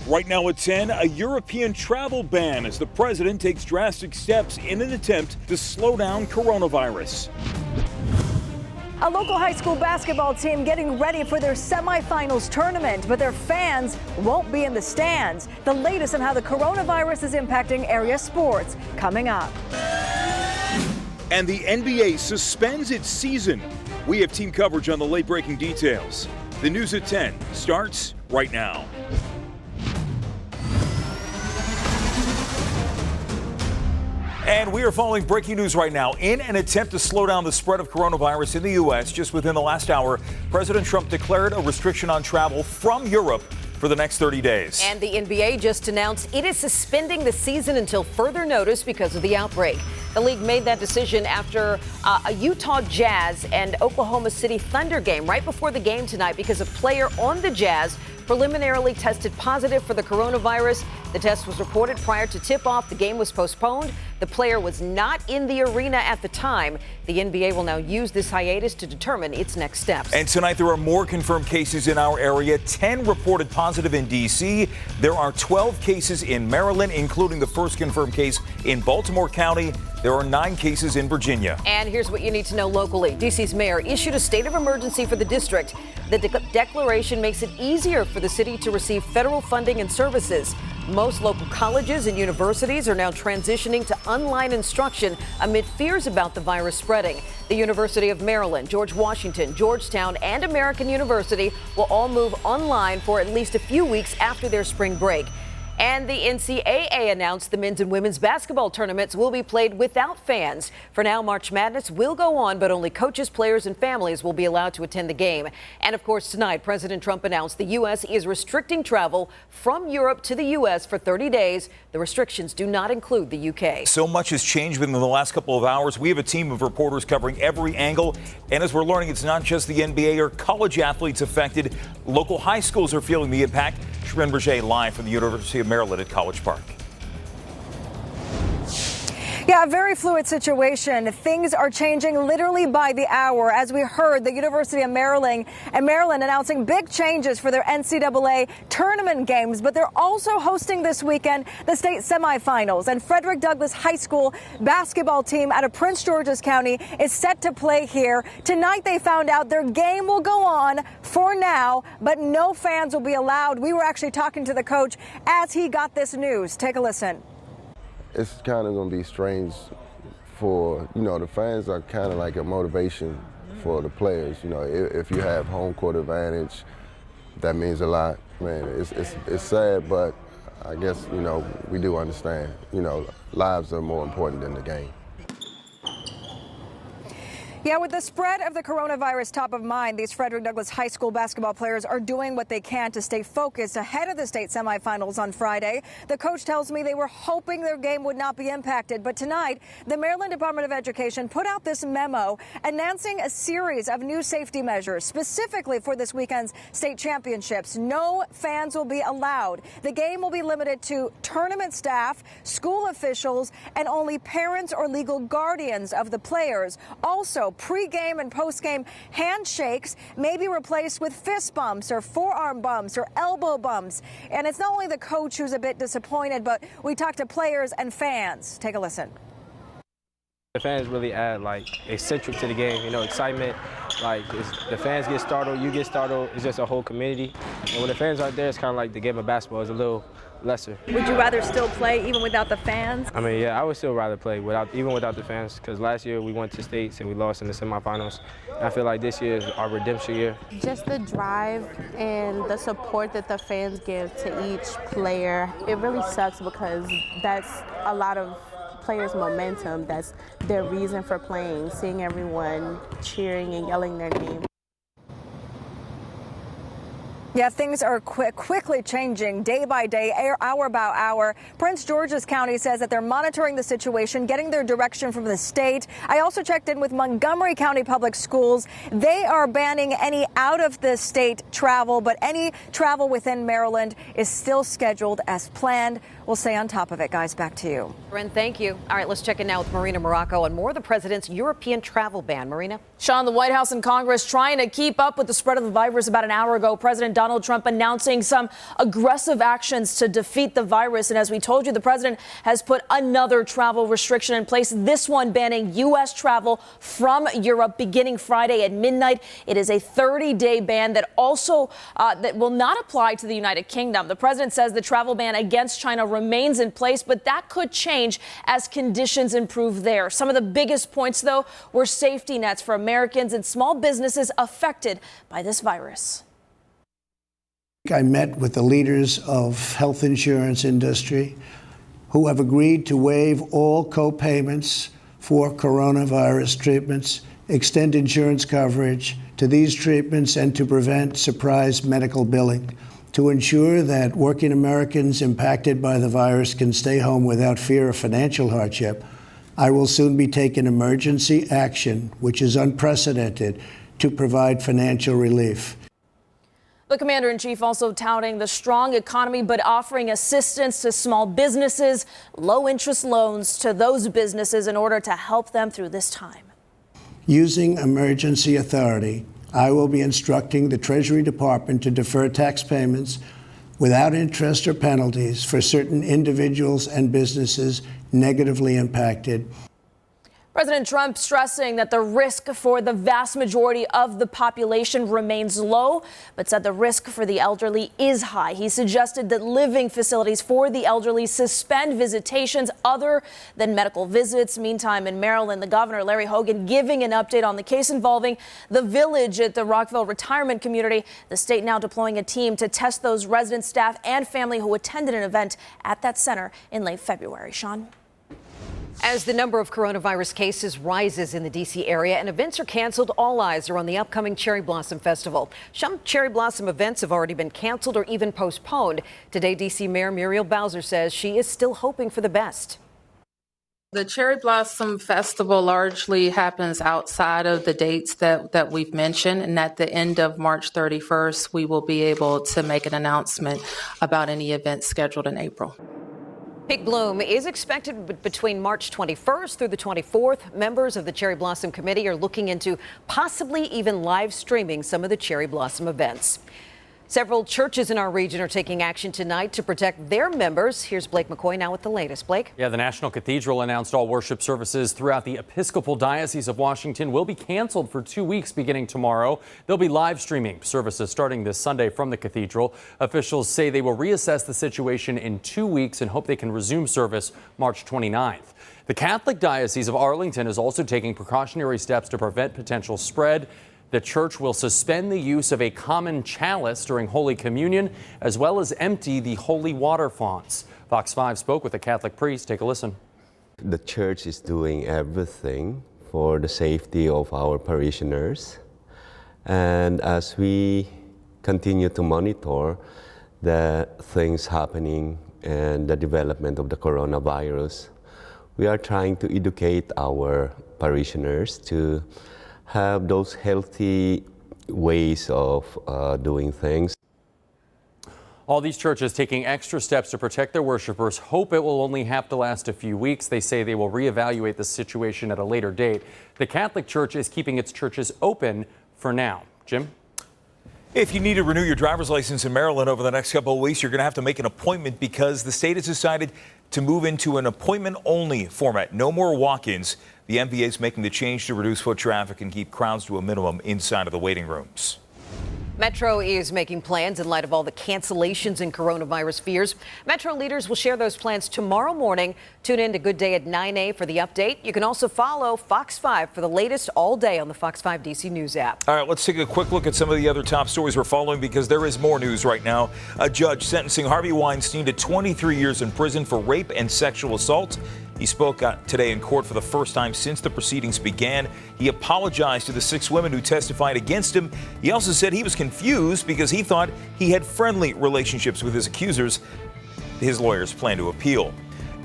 Right now at 10, a European travel ban as the president takes drastic steps in an attempt to slow down coronavirus. A local high school basketball team getting ready for their semifinals tournament, but their fans won't be in the stands. The latest on how the coronavirus is impacting area sports coming up. And the NBA suspends its season. We have team coverage on the late-breaking details. The news at 10 starts right now. And we are following breaking news right now. In an attempt to slow down the spread of coronavirus in the U.S., just within the last hour, President Trump declared a restriction on travel from Europe for the next 30 days. And the NBA just announced it is suspending the season until further notice because of the outbreak. The league made that decision after a Utah Jazz and Oklahoma City Thunder game right before the game tonight because a player on the Jazz preliminarily tested positive for the coronavirus. The test was reported prior to tip-off. The game was postponed. The player was not in the arena at the time. The NBA will now use this hiatus to determine its next steps. And tonight there are more confirmed cases in our area. 10 reported positive in D.C. There are 12 cases in Maryland, including the first confirmed case in Baltimore County. There are 9 cases in Virginia. And here's what you need to know locally. D.C.'s mayor issued a state of emergency for the district. The declaration makes it easier for the city to receive federal funding and services. Most local colleges and universities are now transitioning to online instruction amid fears about the virus spreading. The University of Maryland, George Washington, Georgetown, and American University will all move online for at least a few weeks after their spring break. And the NCAA announced the men's and women's basketball tournaments will be played without fans. For now, March Madness will go on, but only coaches, players, and families will be allowed to attend the game. And of course, tonight, President Trump announced the U.S. is restricting travel from Europe to the U.S. for 30 days. The restrictions do not include the U.K. So much has changed within the last couple of hours. We have a team of reporters covering every angle. And as we're learning, it's not just the NBA or college athletes affected. Local high schools are feeling the impact. Shirin Berger live from the University of Maryland at College Park. Yeah, a very fluid situation. Things are changing literally by the hour. As we heard, the University of Maryland announcing big changes for their NCAA tournament games, but they're also hosting this weekend the state semifinals. And Frederick Douglass High School basketball team out of Prince George's County is set to play here. Tonight they found out their game will go on for now, but no fans will be allowed. We were actually talking to the coach as he got this news. Take a listen. It's kind of going to be strange for, the fans are kind of like a motivation for the players. If you have home court advantage, that means a lot. Man, it's sad, but I guess, we do understand. Lives are more important than the game. Yeah, with the spread of the coronavirus top of mind, these Frederick Douglass High School basketball players are doing what they can to stay focused ahead of the state semifinals on Friday. The coach tells me they were hoping their game would not be impacted. But tonight, the Maryland Department of Education put out this memo announcing a series of new safety measures specifically for this weekend's state championships. No fans will be allowed. The game will be limited to tournament staff, school officials, and only parents or legal guardians of the players. Also, pre-game and post-game handshakes may be replaced with fist bumps or forearm bumps or elbow bumps. And it's not only the coach who's a bit disappointed, but we talked to players and fans. Take a listen. The fans really add, eccentric to the game, excitement. The fans get startled, you get startled. It's just a whole community. And when the fans aren't there, it's kind of like the game of basketball is a little lesser. Would you rather still play even without the fans? I mean, yeah, I would still rather play even without the fans, because last year we went to states and we lost in the semifinals. And I feel like this year is our redemption year. Just the drive and the support that the fans give to each player, it really sucks because that's a lot of players' momentum. That's their reason for playing, seeing everyone cheering and yelling their name. Yeah, things are quickly changing day by day, hour by hour. Prince George's County says that they're monitoring the situation, getting their direction from the state. I also checked in with Montgomery County Public Schools. They are banning any out of the state travel, but any travel within Maryland is still scheduled as planned. We'll stay on top of it, guys. Back to you. Ren, thank you. All right, let's check in now with Marina Morocco on more of the president's European travel ban. Marina? Sean, the White House and Congress trying to keep up with the spread of the virus. About an hour ago, President Donald Donald Trump announcing some aggressive actions to defeat the virus. And as we told you, the president has put another travel restriction in place, this one banning U.S. travel from Europe beginning Friday at midnight. It is a 30-day ban that also that will not apply to the United Kingdom. The president says the travel ban against China remains in place, but that could change as conditions improve there. Some of the biggest points, though, were safety nets for Americans and small businesses affected by this virus. I met with the leaders of health insurance industry who have agreed to waive all co-payments for coronavirus treatments, extend insurance coverage to these treatments, and to prevent surprise medical billing. To ensure that working Americans impacted by the virus can stay home without fear of financial hardship, I will soon be taking emergency action, which is unprecedented, to provide financial relief. The commander-in-chief also touting the strong economy, but offering assistance to small businesses, low-interest loans to those businesses in order to help them through this time. Using emergency authority, I will be instructing the Treasury Department to defer tax payments without interest or penalties for certain individuals and businesses negatively impacted. President Trump stressing that the risk for the vast majority of the population remains low, but said the risk for the elderly is high. He suggested that living facilities for the elderly suspend visitations other than medical visits. Meantime, in Maryland, the governor, Larry Hogan, giving an update on the case involving the village at the Rockville retirement community. The state now deploying a team to test those residents, staff, and family who attended an event at that center in late February. Sean? As the number of coronavirus cases rises in the D.C. area and events are canceled, all eyes are on the upcoming Cherry Blossom Festival. Some Cherry Blossom events have already been canceled or even postponed. Today, D.C. Mayor Muriel Bowser says she is still hoping for the best. The Cherry Blossom Festival largely happens outside of the dates that we've mentioned, and at the end of March 31st, we will be able to make an announcement about any events scheduled in April. Peak bloom is expected between March 21st through the 24th. Members of the Cherry Blossom Committee are looking into possibly even live streaming some of the Cherry Blossom events. Several churches in our region are taking action tonight to protect their members. Here's Blake McCoy now with the latest. Blake? Yeah, the National Cathedral announced all worship services throughout the Episcopal Diocese of Washington will be canceled for 2 weeks beginning tomorrow. They'll be live streaming services starting this Sunday from the cathedral. Officials say they will reassess the situation in 2 weeks and hope they can resume service March 29th. The Catholic Diocese of Arlington is also taking precautionary steps to prevent potential spread. The church will suspend the use of a common chalice during Holy Communion, as well as empty the holy water fonts. Fox 5 spoke with a Catholic priest. Take a listen. The church is doing everything for the safety of our parishioners. And as we continue to monitor the things happening and the development of the coronavirus, we are trying to educate our parishioners to have those healthy ways of doing things. All these churches taking extra steps to protect their worshipers hope it will only have to last a few weeks. They say they will reevaluate the situation at a later date. The Catholic Church is keeping its churches open for now. Jim? If you need to renew your driver's license in Maryland over the next couple of weeks, you're going to have to make an appointment because the state has decided to move into an appointment-only format. No more walk-ins. The MVA is making the change to reduce foot traffic and keep crowds to a minimum inside of the waiting rooms. Metro is making plans in light of all the cancellations and coronavirus fears. Metro leaders will share those plans tomorrow morning. Tune in to Good Day at 9 a.m. for the update. You can also follow Fox 5 for the latest all day on the Fox 5 DC News app. All right, let's take a quick look at some of the other top stories we're following because there is more news right now. A judge sentencing Harvey Weinstein to 23 years in prison for rape and sexual assault. He spoke today in court for the first time since the proceedings began. He apologized to the 6 women who testified against him. He also said he was confused because he thought he had friendly relationships with his accusers. His lawyers plan to appeal.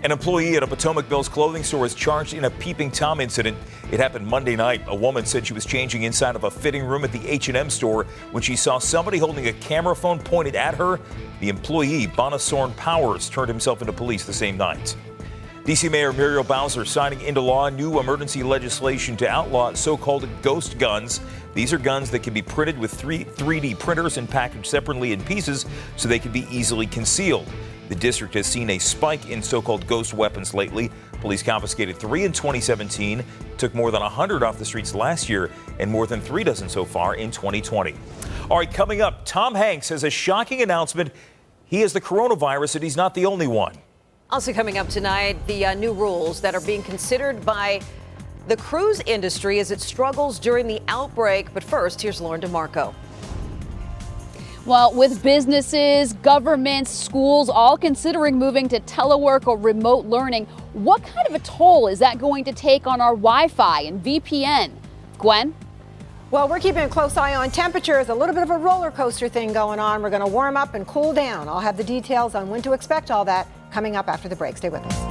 An employee at a Potomac Mills clothing store is charged in a Peeping Tom incident. It happened Monday night. A woman said she was changing inside of a fitting room at the H&M store when she saw somebody holding a camera phone pointed at her. The employee, Bonasorn Powers, turned himself into police the same night. D.C. Mayor Muriel Bowser signing into law new emergency legislation to outlaw so-called ghost guns. These are guns that can be printed with 3D printers and packaged separately in pieces so they can be easily concealed. The district has seen a spike in so-called ghost weapons lately. Police confiscated 3 in 2017, took more than 100 off the streets last year, and more than 3 dozen so far in 2020. All right, coming up, Tom Hanks has a shocking announcement. He has the coronavirus, and he's not the only one. Also coming up tonight, the new rules that are being considered by the cruise industry as it struggles during the outbreak. But first, here's Lauren DeMarco. Well, with businesses, governments, schools all considering moving to telework or remote learning, what kind of a toll is that going to take on our Wi-Fi and VPN? Gwen? Well, we're keeping a close eye on temperatures, a little bit of a roller coaster thing going on. We're going to warm up and cool down. I'll have the details on when to expect all that coming up after the break. Stay with us.